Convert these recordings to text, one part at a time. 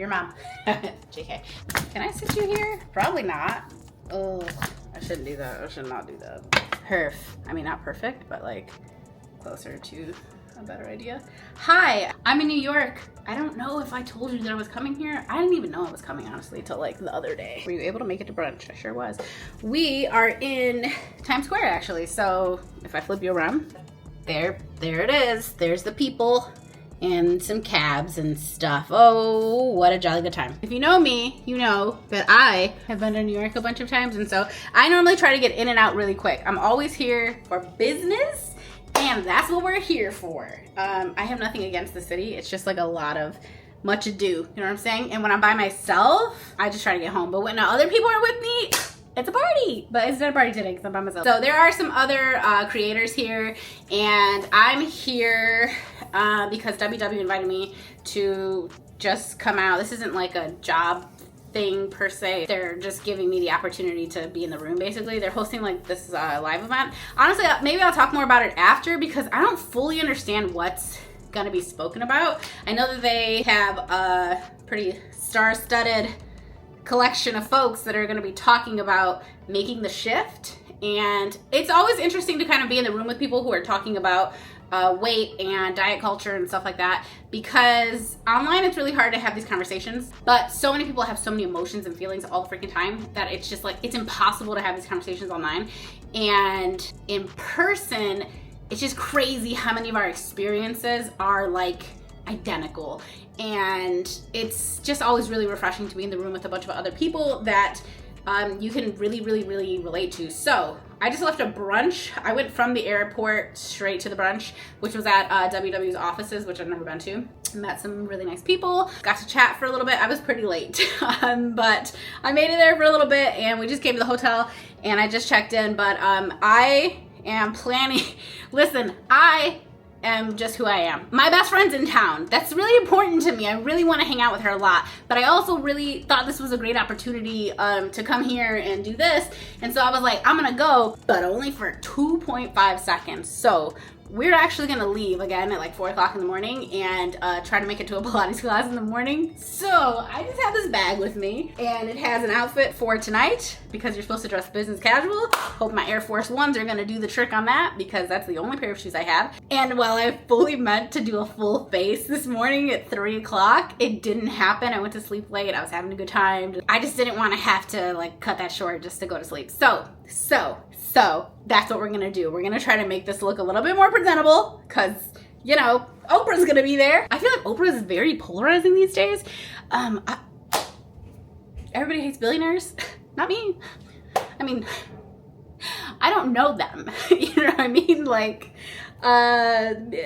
Your mom. JK. Can I sit you here? Probably not. Oh, I shouldn't do that. I should not do that. Perf. I mean, not perfect, but like closer to a better idea. Hi, I'm in New York. I don't know if I told you that I was coming here. I didn't even know I was coming, honestly, till like the other day. Were you able to make it to brunch? I sure was. We are in Times Square, actually. So if I flip you around, there it is. There's the people and some cabs and stuff. Oh, what a jolly good time. If you know me, you know that I have been to New York a bunch of times, and so I normally try to get in and out really quick. I'm always here for business, and that's what we're here for. I have nothing against the city. It's just like a lot of much ado, you know what I'm saying? And when I'm by myself, I just try to get home. But when other people are with me, it's a party. But it's not a party today because I'm by myself. So there are some other creators here, and I'm here because WW invited me to just come out. This isn't like a job thing per se. They're just giving me the opportunity to be in the room, basically. They're hosting like this live event. Honestly, maybe I'll talk more about it after because I don't fully understand what's gonna be spoken about. I know that they have a pretty star-studded collection of folks that are gonna be talking about making the shift, and it's always interesting to kind of be in the room with people who are talking about weight and diet culture and stuff like that, because online it's really hard to have these conversations, but so many people have so many emotions and feelings all the freaking time that it's just like it's impossible to have these conversations online. And in person, it's just crazy how many of our experiences are like identical, and it's just always really refreshing to be in the room with a bunch of other people that you can really relate to. So I just left a brunch. I went from the airport straight to the brunch, which was at WW's offices, which I've never been to. Met some really nice people, got to chat for a little bit. I was pretty late, but I made it there for a little bit, and we just came to the hotel, and I just checked in. But I am planning, listen, I am just who I am. My best friend's in town. That's really important to me. I really want to hang out with her a lot, but I also really thought this was a great opportunity to come here and do this. And so I was like, I'm gonna go, but only for 2.5 seconds. So we're actually gonna leave again at like 4 o'clock in the morning and try to make it to a Pilates class in the morning. So I just have this bag with me, and it has an outfit for tonight because you're supposed to dress business casual. Hope my Air Force Ones are gonna do the trick on that because that's the only pair of shoes I have. And while I fully meant to do a full face this morning at 3 o'clock, it didn't happen. I went to sleep late. I was having a good time. I just didn't want to have to like cut that short just to go to sleep. So that's what we're gonna do. We're gonna try to make this look a little bit more presentable because, you know, Oprah's gonna be there. I feel like Oprah is very polarizing these days. Everybody hates billionaires. Not me. I mean, I don't know them. You know what I mean? Like,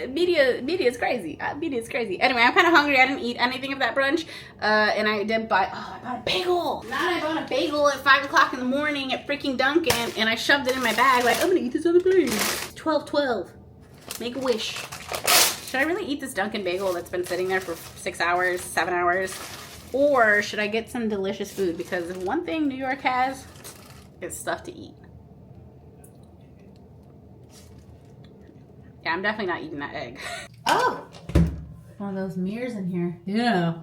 media is crazy. Media is crazy. Anyway, I'm kind of hungry. I didn't eat anything of that brunch. And I did buy, I bought a bagel. I bought a bagel at 5 o'clock in the morning at freaking Dunkin', and I shoved it in my bag like, I'm gonna eat this on the plane. 12-12. Make a wish. Should I really eat this Dunkin' bagel that's been sitting there for 6 hours, 7 hours? Or should I get some delicious food? Because if one thing New York has, is stuff to eat. Yeah, I'm definitely not eating that egg. Oh! One of those mirrors in here. Yeah.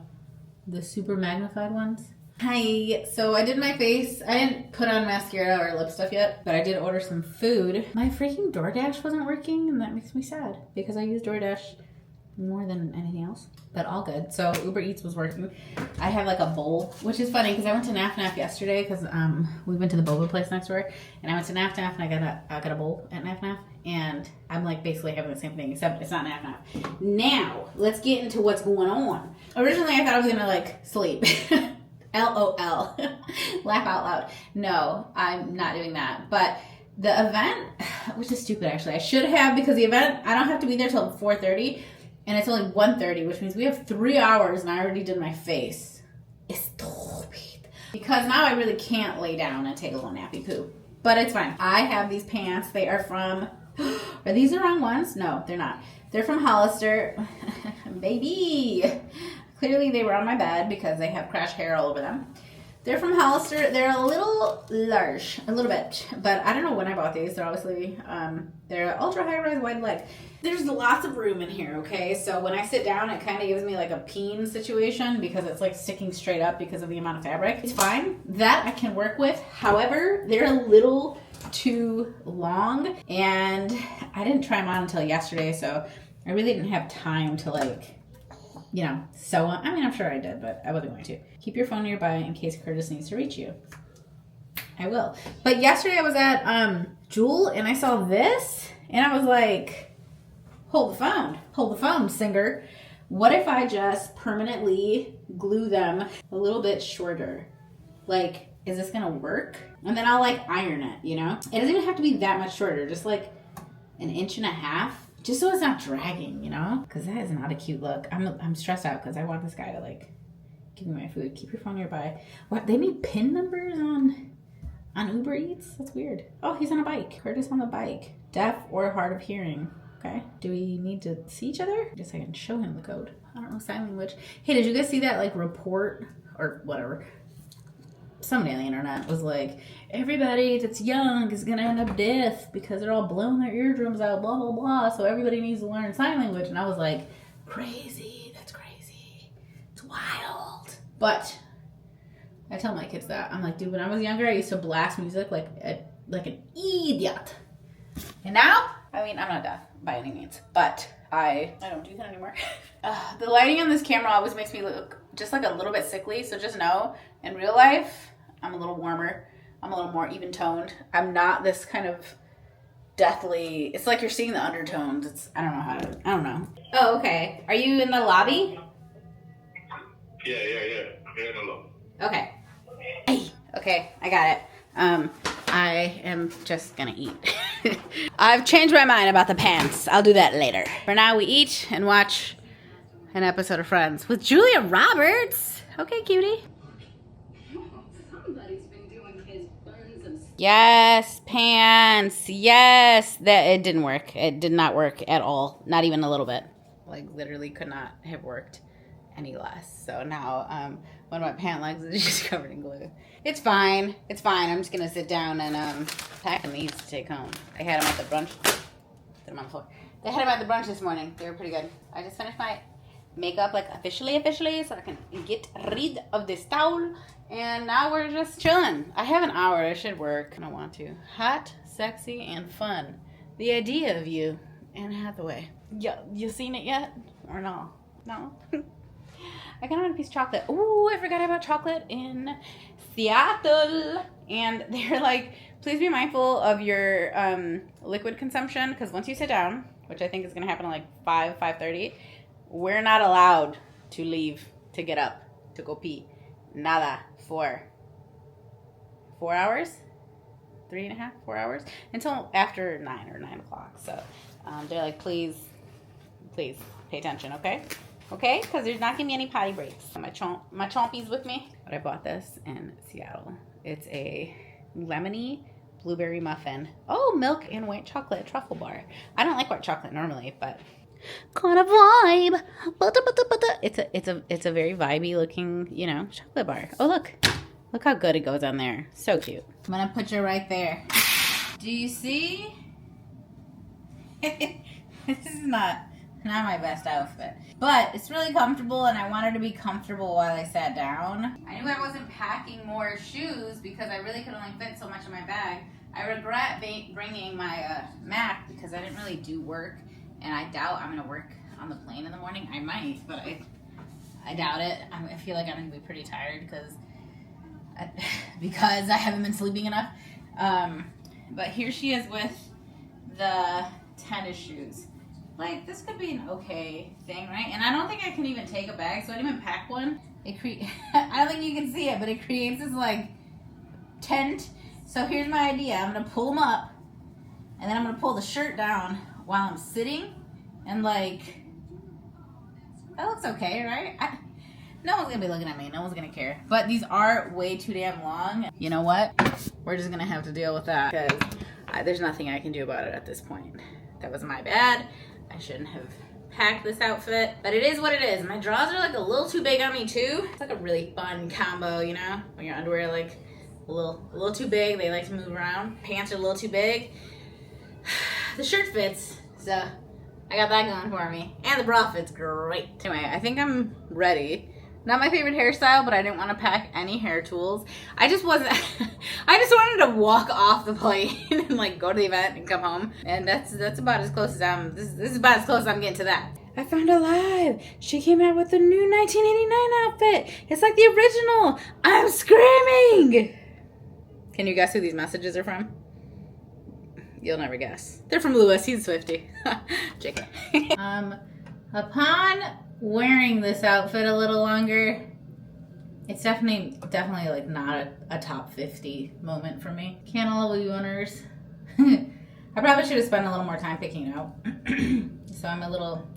The super magnified ones. Hi. So I did my face. I didn't put on mascara or lip stuff yet, but I did order some food. My freaking DoorDash wasn't working, and that makes me sad because I use DoorDash more than anything else, but all good. So Uber Eats was working. I have like a bowl, which is funny because I went to Naf Naf yesterday because we went to the boba place next door, and I went to Naf Naf and I got a bowl at Naf Naf, and I'm like basically having the same thing except it's not Naf Naf. Now let's get into what's going on. Originally I thought I was gonna like sleep. LOL. Laugh out loud. No, I'm not doing that. But the event, which is stupid actually, I should have, because the event, I don't have to be there till 4:30. And it's only 1:30, which means we have 3 hours, and I already did my face. Estúpido. Because now I really can't lay down and take a little nappy poo. But it's fine. I have these pants. They are from... Are these the wrong ones? No, they're not. They're from Hollister. Baby! Clearly they were on my bed because they have crashed hair all over them. They're from Hollister. They're a little large, a little bit, but I don't know when I bought these. They're obviously, they're ultra high rise wide leg. There's lots of room in here, okay? So when I sit down, it kind of gives me like a peen situation because it's like sticking straight up because of the amount of fabric. It's fine. That I can work with. However, they're a little too long and I didn't try them on until yesterday, so I really didn't have time to like, you know, sew on. I mean, I'm sure I did, but I wasn't going to. Keep your phone nearby in case Curtis needs to reach you. I will. But yesterday I was at Jewel and I saw this and I was like, hold the phone, singer. What if I just permanently glue them a little bit shorter? Like, is this gonna work? And then I'll like iron it, you know? It doesn't even have to be that much shorter, just like 1.5 inches, just so it's not dragging, you know? Because that is not a cute look. I'm stressed out because I want this guy to like give me my food. Keep your phone nearby. What, they made PIN numbers on Uber Eats? That's weird. Oh, he's on a bike. Curtis on the bike. Deaf or hard of hearing. Okay. Do we need to see each other? I guess I can show him the code. I don't know sign language. Hey, did you guys see that like report or whatever? Somebody on the internet was like, everybody that's young is gonna end up deaf because they're all blowing their eardrums out, blah, blah, blah. So everybody needs to learn sign language. And I was like, crazy. That's crazy. It's wild. But I tell my kids that. I'm like, dude, when I was younger, I used to blast music like an idiot. And now, I mean, I'm not deaf by any means, but I don't do that anymore. The lighting on this camera always makes me look just like a little bit sickly. So just know, in real life, I'm a little warmer. I'm a little more even toned. I'm not this kind of deathly. It's like you're seeing the undertones. I don't know. Oh, okay. Are you in the lobby? Yeah. I'm here in the lobby. Okay. Okay, I got it. I am just gonna eat. I've changed my mind about the pants. I'll do that later. For now, we eat and watch an episode of Friends with Julia Roberts. Okay, cutie. Somebody's been doing his buns and Yes, pants. Yes. That it didn't work. It did not work at all. Not even a little bit. Like literally could not have worked any less. So now one of my pant legs is just covered in glue. It's fine. It's fine. I'm just gonna sit down and pack these to take home. I had them at the brunch. Put them on the floor. They had them at the brunch this morning. They were pretty good. I just finished my makeup like officially so I can get rid of this towel. And now we're just chilling. I have an hour. I should work. I don't want to. Hot, sexy, and fun. The idea of you, Anne Hathaway. You seen it yet? Or no? No? I kind of want a piece of chocolate. Ooh, I forgot about chocolate in Seattle. And they're like, please be mindful of your liquid consumption. Because once you sit down, which I think is going to happen at like 5:30, we're not allowed to leave, to get up, to go pee. Nada. For 4 hours? 3.5, 4 hours? Until after 9 or 9 o'clock. So they're like, please pay attention, okay? Okay? Because there's not going to be any potty breaks. My chompies with me. But I bought this in Seattle. It's a lemony blueberry muffin. Oh, milk and white chocolate truffle bar. I don't like white chocolate normally, but kind of vibe. It's a very vibey looking, you know, chocolate bar. Oh, look how good it goes on there. So cute. I'm gonna put you right there. Do you see? This is not my best outfit, but it's really comfortable, and I wanted to be comfortable while I sat down. I knew I wasn't packing more shoes because I really could only fit so much in my bag. I regret bringing my Mac because I didn't really do work. And I doubt I'm going to work on the plane in the morning. I might, but I doubt it. I feel like I'm going to be pretty tired because I haven't been sleeping enough. But here she is with the tennis shoes. Like, this could be an okay thing, right? And I don't think I can even take a bag, so I didn't even pack one. I don't think you can see it, but it creates this, like, tent. So here's my idea. I'm going to pull them up, and then I'm going to pull the shirt down while I'm sitting, and like, that looks okay, right? No one's gonna be looking at me, no one's gonna care. But these are way too damn long. You know what? We're just gonna have to deal with that because there's nothing I can do about it at this point. That was my bad. I shouldn't have pack this outfit, but it is what it is. My drawers are like a little too big on me too. It's like a really fun combo, you know, when your underwear are like a little too big, they like to move around. Pants are a little too big. The shirt fits, so I got that going for me. And the bra fits great. Anyway, I think I'm ready. Not my favorite hairstyle, but I didn't want to pack any hair tools. I just wasn't, I just wanted to walk off the plane and like go to the event and come home. And that's about as close as this is about as close as I'm getting to that. I found her live. She came out with the new 1989 outfit. It's like the original. I'm screaming. Can you guess who these messages are from? You'll never guess. They're from Lewis. He's a Swiftie. JK. Upon wearing this outfit a little longer, it's definitely like not a top 50 moment for me. Cantaloupe owners. I probably should have spent a little more time picking it out. So I'm a little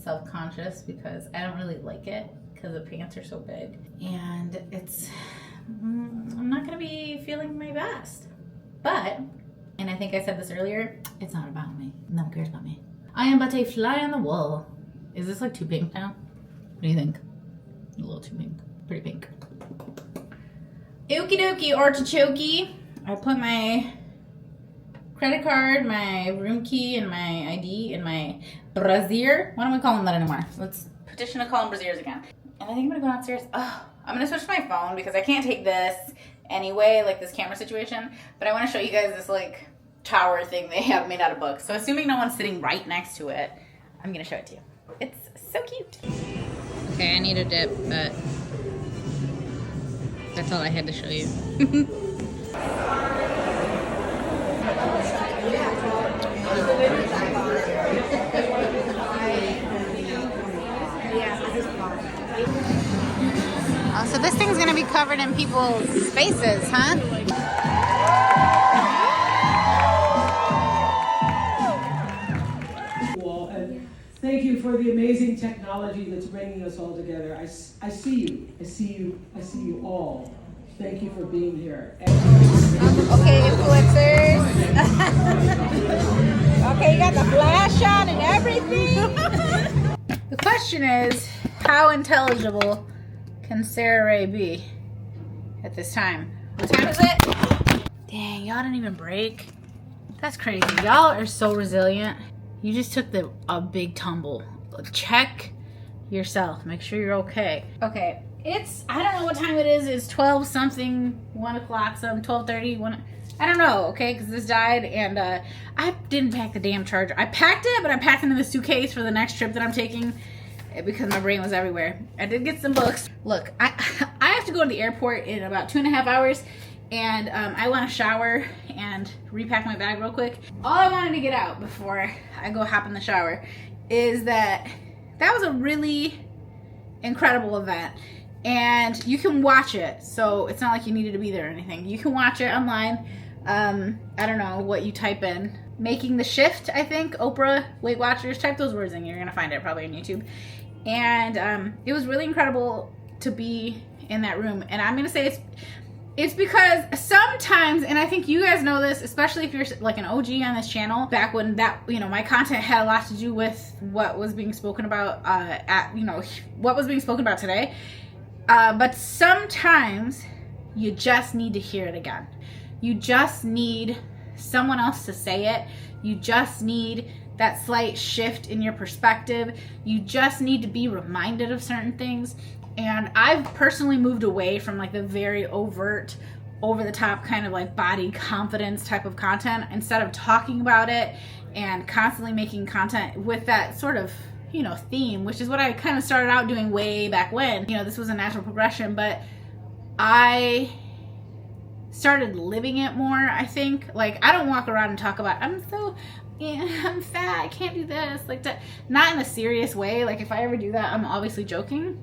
self-conscious because I don't really like it because the pants are so big. And I'm not gonna be feeling my best. But, and I think I said this earlier, it's not about me. No one cares about me. I am but a fly on the wall. Is this like too pink now? What do you think? A little too pink. Pretty pink. Okie dokie, artichoke. I put my credit card, my room key, and my ID in my brassiere. Why don't we call them that anymore? Let's petition to call them brassieres again. And I think I'm gonna go downstairs. Oh, I'm gonna switch to my phone because I can't take this anyway, like this camera situation. But I wanna show you guys this like tower thing they have made out of books. So assuming no one's sitting right next to it, I'm gonna show it to you. It's so cute. Okay, I need a dip, but that's all I had to show you. Oh, so this thing's gonna be covered in people's faces, huh? Thank you for the amazing technology that's bringing us all together. I see you. I see you. I see you all. Thank you for being here. Okay, influencers. Okay, you got the flash on and everything. The question is, how intelligible can Sarah Ray be at this time? What time is it? Dang, y'all didn't even break. That's crazy. Y'all are so resilient. You just took a big tumble. Check yourself. Make sure you're okay. Okay, I don't know what time it is. It's 12 something, 1 o'clock, some 12:30, 1. I don't know, okay, because this died and I didn't pack the damn charger. I packed it, but I packed it in the suitcase for the next trip that I'm taking because my brain was everywhere. I did get some books. Look, I have to go to the airport in about 2.5 hours. And I want to shower and repack my bag real quick. All I wanted to get out before I go hop in the shower is that was a really incredible event. And you can watch it. So it's not like you needed to be there or anything. You can watch it online. I don't know what you type in. Making the Shift, I think. Oprah, Weight Watchers. Type those words in. You're going to find it probably on YouTube. And it was really incredible to be in that room. And I'm going to say it's because sometimes, and I think you guys know this, especially if you're like an OG on this channel, back when my content had a lot to do with what was being spoken about what was being spoken about today. But sometimes you just need to hear it again. You just need someone else to say it. You just need that slight shift in your perspective. You just need to be reminded of certain things. And I've personally moved away from like the very overt, over the top kind of like body confidence type of content. Instead of talking about it and constantly making content with that sort of, theme, which is what I kind of started out doing way back when. This was a natural progression, but I started living it more, I think. Like, I don't walk around and talk about, I'm fat, I can't do this, like that. Not in a serious way. Like, if I ever do that, I'm obviously joking.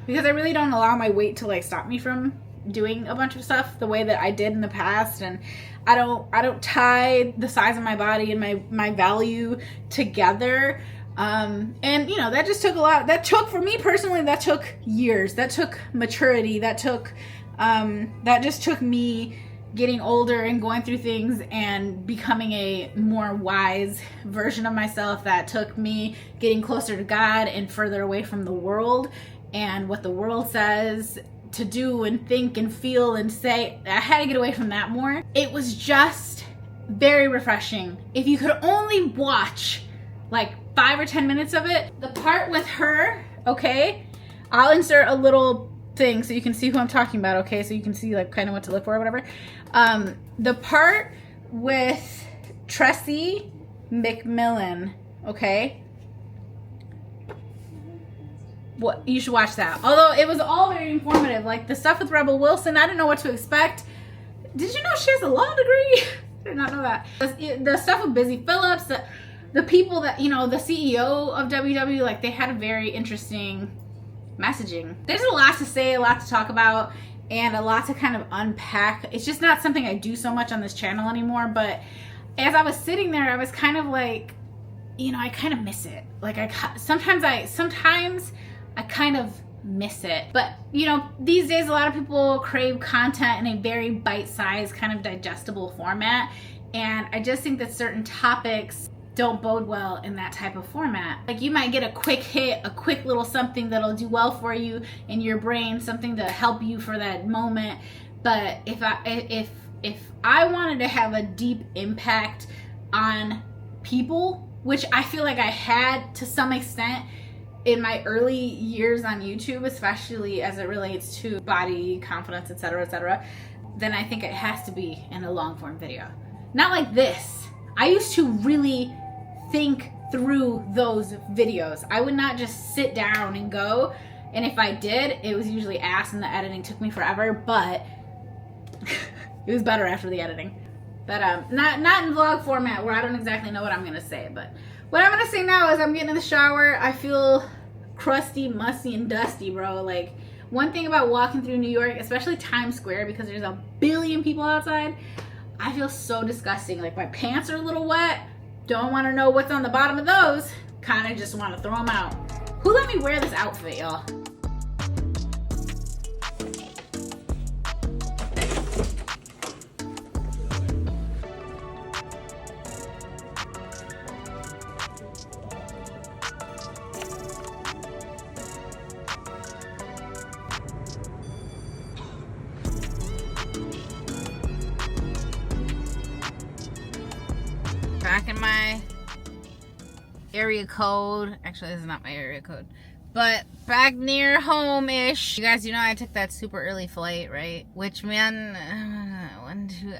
Because I really don't allow my weight to like stop me from doing a bunch of stuff the way that I did in the past. And I don't tie the size of my body and my value together. And that just took a lot. That took, for me personally, that took years. That took maturity. That just took me getting older and going through things and becoming a more wise version of myself that took me getting closer to God and further away from the world and what the world says to do and think and feel and say. I had to get away from that more. It was just very refreshing. If you could only watch like 5 or 10 minutes of it, the part with her, okay, I'll insert a little thing so you can see who I'm talking about, okay, so you can see like kind of what to look for or whatever. The part with Tressie McMillan, okay, what you should watch that. Although it was all very informative, like the stuff with Rebel Wilson, I didn't know what to expect. Did you know she has a law degree? I did not know that. The stuff with Busy Phillips, the people that, you know, the CEO of WW, like they had a very interesting messaging. There's a lot to say, a lot to talk about, and a lot to kind of unpack. It's just not something I do so much on this channel anymore, but as I was sitting there, I was kind of like, you know, I kind of miss it. Like sometimes I kind of miss it. But, you know, these days a lot of people crave content in a very bite-sized, kind of digestible format, and I just think that certain topics don't bode well in that type of format. Like you might get a quick hit, a quick little something that'll do well for you in your brain, something to help you for that moment. But if I wanted to have a deep impact on people, which I feel like I had to some extent in my early years on YouTube, especially as it relates to body, confidence, etc., then I think it has to be in a long form video. Not like this. I used to really think through those videos. I would not just sit down and go, and if I did, it was usually ass and the editing took me forever, but it was better after the editing. But not in vlog format where I don't exactly know what I'm gonna say. But what I'm gonna say now is I'm getting in the shower. I feel crusty, musty, and dusty, bro. Like, one thing about walking through New York, especially Times Square, because there's a billion people outside, I feel so disgusting. Like, my pants are a little wet. Don't want to know what's on the bottom of those. Kind of just want to throw them out. Who let me wear this outfit, y'all? Back in my area code. Actually, this is not my area code, but back near home-ish. You guys, you know I took that super early flight, right? Which, man,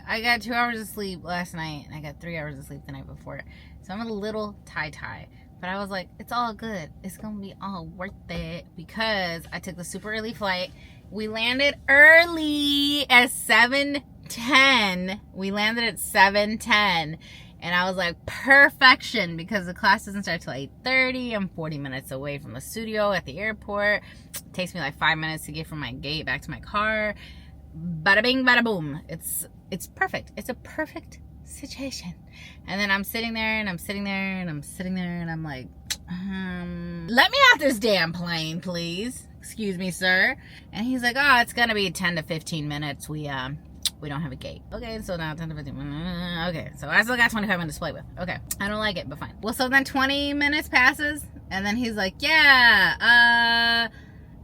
I got 2 hours of sleep last night, and I got 3 hours of sleep the night before. So I'm a little tie-tie. But I was like, it's all good. It's gonna be all worth it because I took the super early flight. We landed early at 7:10. We landed at 7:10. And I was like, perfection, because the class doesn't start till 8:30. I'm 40 minutes away from the studio at the airport. It takes me like 5 minutes to get from my gate back to my car. Bada bing, bada boom. It's perfect. It's a perfect situation. And then I'm sitting there and I'm sitting there and I'm sitting there and I'm like, let me off this damn plane, please. Excuse me, sir. And he's like, oh, it's gonna be 10 to 15 minutes. We don't have a gate. Okay, so now 10 to 15 minutes. Okay, so I still got 25 minutes to play with. Okay, I don't like it, but fine. Well, so then 20 minutes passes, and then he's like, yeah,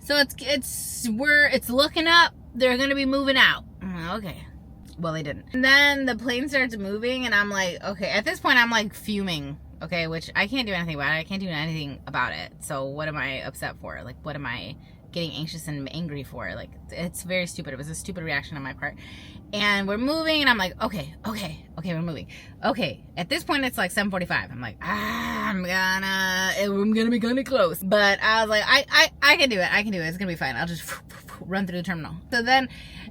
so it's looking up. They're gonna be moving out. Okay. Well, they didn't. And then the plane starts moving, and I'm like, okay. At this point, I'm like fuming. Okay, which I can't do anything about it. I can't do anything about it. So what am I upset for? Like, what am I getting anxious and angry for? Like, it's very stupid. It was a stupid reaction on my part. And we're moving, and I'm like, okay, we're moving. Okay, at this point, it's like 7:45. I'm like, I'm gonna be kind of close. But I was like, I can do it. It's gonna be fine. I'll just run through the terminal. So then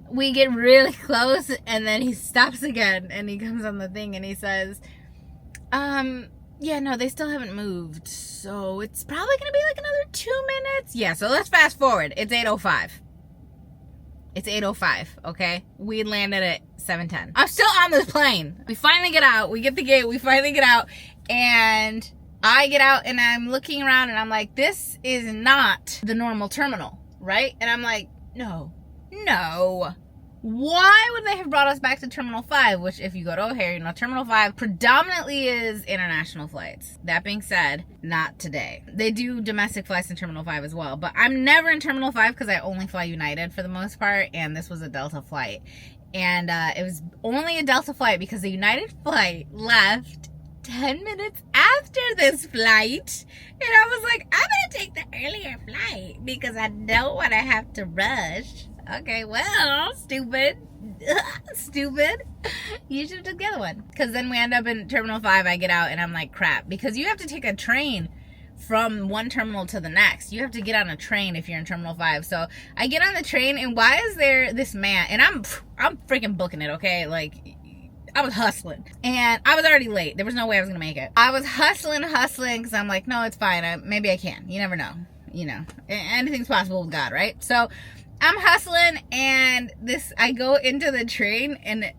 we get really close, and then he stops again, and he comes on the thing, and he says, yeah, no, they still haven't moved, so it's probably gonna be like another 2 minutes. Yeah, so let's fast forward. It's 8:05. It's 8:05, okay? We landed at 7:10. I'm still on this plane. We finally get out. We get the gate. We finally get out. And I get out, and I'm looking around, and I'm like, this is not the normal terminal, right? And I'm like, no. why would they have brought us back to Terminal 5? Which, if you go to O'Hare, you know, Terminal 5 predominantly is international flights. That being said, not today. They do domestic flights in Terminal 5 as well. But I'm never in Terminal 5 because I only fly United for the most part. And this was a Delta flight. And it was only a Delta flight because the United flight left 10 minutes after this flight. And I was like, I'm going to take the earlier flight because I don't want to have to rush. Okay, well, stupid. Stupid. You should have took the other one. Because then we end up in Terminal 5. I get out and I'm like, crap. Because you have to take a train from one terminal to the next. You have to get on a train if you're in Terminal 5. So I get on the train, and why is there this man? And I'm freaking booking it, okay? Like, I was hustling. And I was already late. There was no way I was going to make it. I was hustling, because I'm like, no, it's fine. Maybe I can. You never know. You know, anything's possible with God, right? So I'm hustling, and I go into the train, and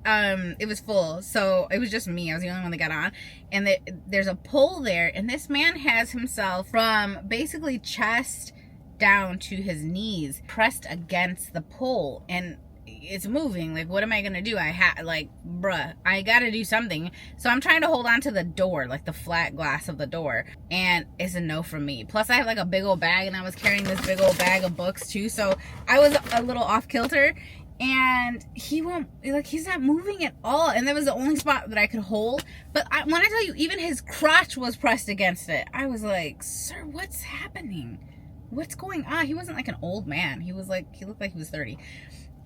it was full. So it was just me. I was the only one that got on. And there's a pole there, and this man has himself from basically chest down to his knees pressed against the pole, and it's moving. Like, what am I gonna do? Bruh, I gotta do something. So I'm trying to hold on to the door, like the flat glass of the door, and it's a no from me. Plus I have like a big old bag, and I was carrying this big old bag of books too, so I was a little off kilter, and he's not moving at all. And that was the only spot that I could hold. But when I tell you, even his crotch was pressed against it. I was like, sir, what's happening? What's going on? He wasn't like an old man. He looked like he was 30.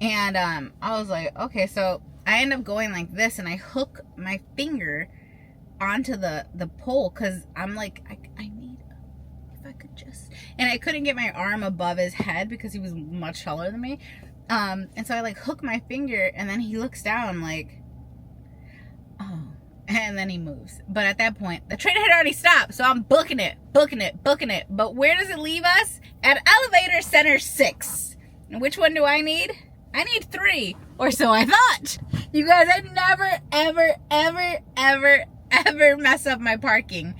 And I was like, okay, so I end up going like this, and I hook my finger onto the pole, because I'm like, I need, if I could just, and I couldn't get my arm above his head because he was much taller than me. And so I like hook my finger, and then he looks down like, oh, and then he moves. But at that point, the train had already stopped, so I'm booking it. But where does it leave us? At elevator center 6. And which one do I need? I need 3, or so I thought. You guys, I never, ever mess up my parking.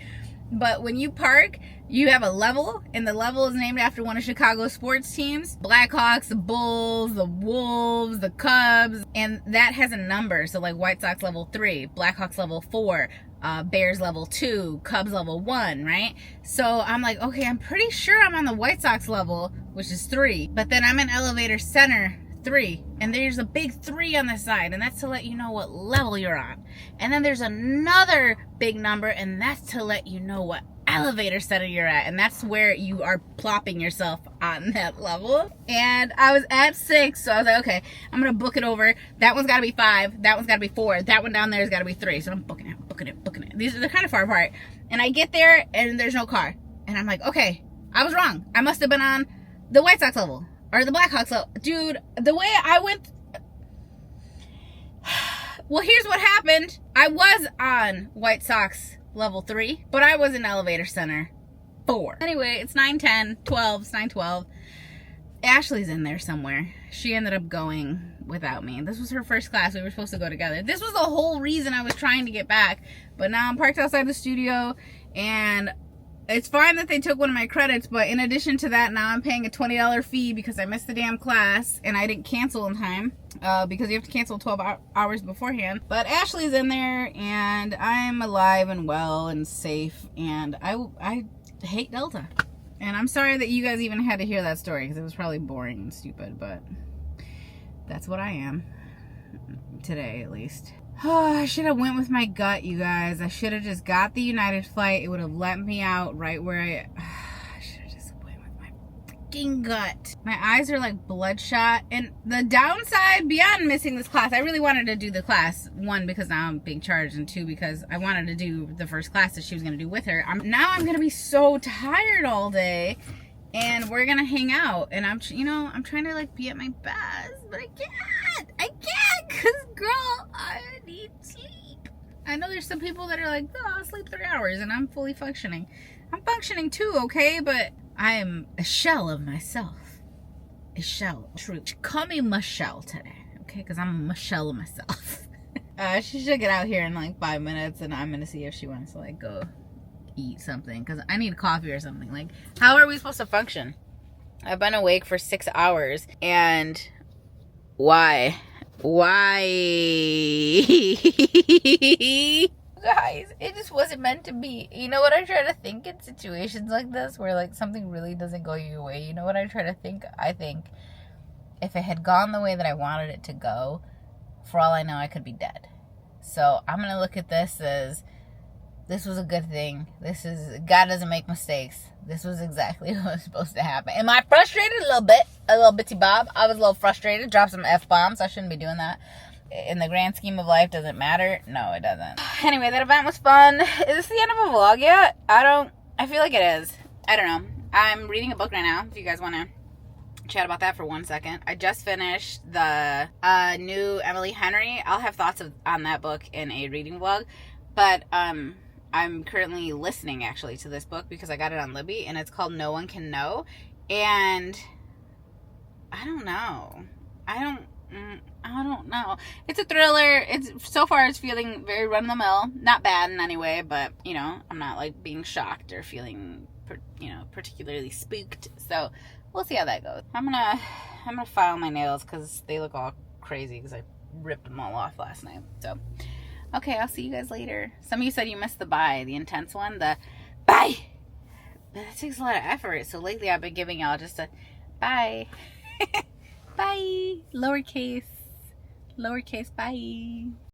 But when you park, you have a level, and the level is named after one of Chicago's sports teams. Blackhawks, the Bulls, the Wolves, the Cubs, and that has a number. So like White Sox level 3, Blackhawks level 4, Bears level 2, Cubs level 1, right? So I'm like, okay, I'm pretty sure I'm on the White Sox level, which is 3. But then I'm in elevator center 3, and there's a big 3 on the side, and that's to let you know what level you're on. And then there's another big number, and that's to let you know what elevator center you're at, and that's where you are plopping yourself on that level. And I was at 6, so I was like, okay, I'm gonna book it over. That one's gotta be 5, that one's gotta be 4, that one down there has gotta be 3. So I'm booking it. They're kind of far apart, and I get there and there's no car, and I'm like, okay, I was wrong. I must have been on the White Sox level or the Blackhawks level. Dude, the way I went, well, here's what happened. I was on White Sox level 3, but I was in elevator center 4. Anyway, it's 9:10, 12, it's 9:12. Ashley's in there somewhere. She ended up going without me. This was her first class. We were supposed to go together. This was the whole reason I was trying to get back. But now I'm parked outside the studio, and it's fine that they took one of my credits, but in addition to that, now I'm paying a $20 fee because I missed the damn class and I didn't cancel in time, because you have to cancel 12 hours beforehand. But Ashley's in there, and I'm alive and well and safe, and I hate Delta. And I'm sorry that you guys even had to hear that story, because it was probably boring and stupid, but that's what I am. Today, at least. Oh, I should have went with my gut, you guys. I should have just got the United flight. It would have let me out right where I should have just went with my freaking gut. My eyes are like bloodshot. And the downside beyond missing this class, I really wanted to do the class. 1, because now I'm being charged, and 2, because I wanted to do the first class that she was going to do with her. Now I'm going to be so tired all day. And we're gonna hang out, and I'm trying to like be at my best, but I can't, cause girl, I need sleep. I know there's some people that are like, oh, I'll sleep 3 hours, and I'm fully functioning. I'm functioning too, okay, but I am a shell of myself. A shell, true. Call me Michelle today, okay, cause I'm a Michelle of myself. She should get out here in like 5 minutes, and I'm gonna see if she wants to like go eat something, because I need coffee or something. Like, how are we supposed to function? I've been awake for 6 hours, and why? Why? Guys, it just wasn't meant to be. You know what I try to think in situations like this where like something really doesn't go your way? You know what I try to think? I think if it had gone the way that I wanted it to go, for all I know, I could be dead. So I'm going to look at this as this was a good thing. God doesn't make mistakes. This was exactly what was supposed to happen. Am I frustrated? A little bit. A little bitty bob. I was a little frustrated. Dropped some F-bombs. I shouldn't be doing that. In the grand scheme of life, does it matter? No, it doesn't. Anyway, that event was fun. Is this the end of a vlog yet? I feel like it is. I don't know. I'm reading a book right now, if you guys want to chat about that for 1 second. I just finished the new Emily Henry. I'll have thoughts on that book in a reading vlog. But I'm currently listening, actually, to this book because I got it on Libby, and it's called No One Can Know. And I don't know. I don't know. It's a thriller. So far it's feeling very run-of-the-mill. Not bad in any way, but, you know, I'm not, like, being shocked or feeling, particularly spooked. So we'll see how that goes. I'm gonna file my nails because they look all crazy because I ripped them all off last night. So, okay, I'll see you guys later. Some of you said you missed the bye, the intense one, the bye. But that takes a lot of effort. So lately I've been giving y'all just a bye. Bye. Lowercase bye.